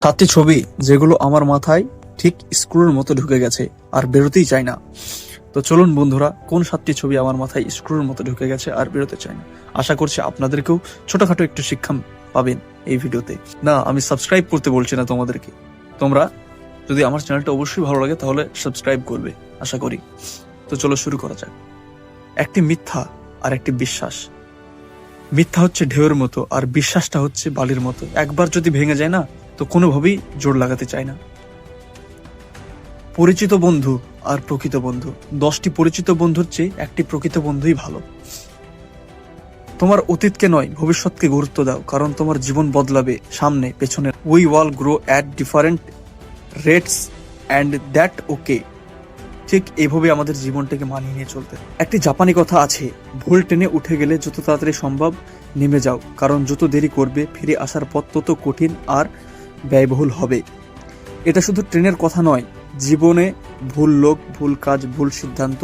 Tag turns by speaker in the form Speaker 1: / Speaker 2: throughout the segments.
Speaker 1: সাতটি ছবি যেগুলো আমার মাথায় ঠিক স্ক্রুর মতো ঢুকে গেছে আর বেরোতেই চায় না। তো চলুন বন্ধুরা, কোন 7টি ছবি আমার মাথায় স্ক্রুর মতো ঢুকে গেছে আর বেরোতে চায় না। আশা করছি আপনাদেরকেও ছোটখাটো একটু শিক্ষা পাবেন এই ভিডিওতে। না, আমি সাবস্ক্রাইব করতে বলছি না তোমাদেরকে। তোমরা যদি আমার চ্যানেলটা অবশ্যই ভালো লাগে তাহলে সাবস্ক্রাইব করবে আশা করি। তো চলো শুরু করা যাক। একটি মিথ্যা আর একটি বিশ্বাস। মিথ্যা হচ্ছে ঢেউয়ের মতো আর বিশ্বাসটা হচ্ছে বালির মতো, একবার যদি ভেঙে যায় না তো কোনোভাবেই জোর লাগাতে চায় না। পরিচিত বন্ধু আর প্রকৃত বন্ধু। 10টি পরিচিত বন্ধুর চেয়ে একটি প্রকৃত বন্ধুই ভালো। তোমার অতীতকে নয় ভবিষ্যৎকে গুরুত্ব দাও, কারণ তোমার জীবন বদলাবে সামনে পেছনে। We all grow at different rates and that okay. ঠিক এইভাবে আমাদের জীবনটাকে মানিয়ে নিয়ে চলতে। একটি জাপানি কথা আছে, ভুল ট্রেনে উঠে গেলে যত তাড়াতাড়ি সম্ভব নেমে যাও, কারণ যত দেরি করবে ফিরে আসার পথ তত কঠিন আর ব্যয়বহুল হবে। এটা শুধু ট্রেনের কথা নয়, জীবনে ভুল লোক, ভুল কাজ, ভুল সিদ্ধান্ত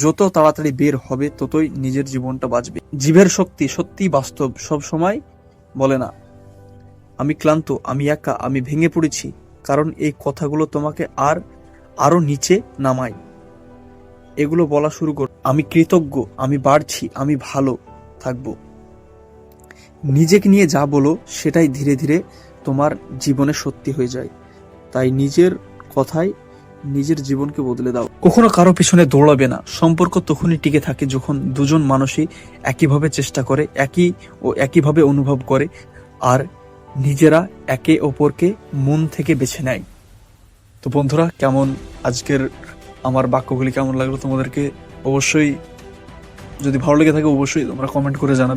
Speaker 1: যত তাড়াতাড়ি বের হবে ততই নিজের জীবনটা বাঁচবে। জীবের শক্তি সত্যিই বাস্তব, সব সময় বলে না আমি ক্লান্ত, আমি একা, আমি ভেঙে পড়েছি, কারণ এই কথাগুলো তোমাকে আরো নিচে নামায়। এগুলো বলা শুরু কর, আমি কৃতজ্ঞ, আমি বাড়ছি, আমি ভালো থাকবো। নিজেকে নিয়ে যা বলো সেটাই ধীরে ধীরে তোমার জীবনে সত্যি হয়ে যায়। তাই নিজের কথায় নিজের জীবনকে বদলে দাও। কখনো কারো পিছনে দৌড়াবে না। সম্পর্ক তখনই টিকে থাকে যখন দুজন মানুষই একইভাবে চেষ্টা করে, একইভাবে অনুভব করে আর নিজেরা একে অপরকে মন থেকে বেছে নেয়। তো বন্ধুরা, কেমন আজকের আমার বাক্যগুলি কেমন লাগলো তোমাদেরকে? অবশ্যই যদি ভালো লেগে থাকে অবশ্যই তোমরা কমেন্ট করে জানাবে।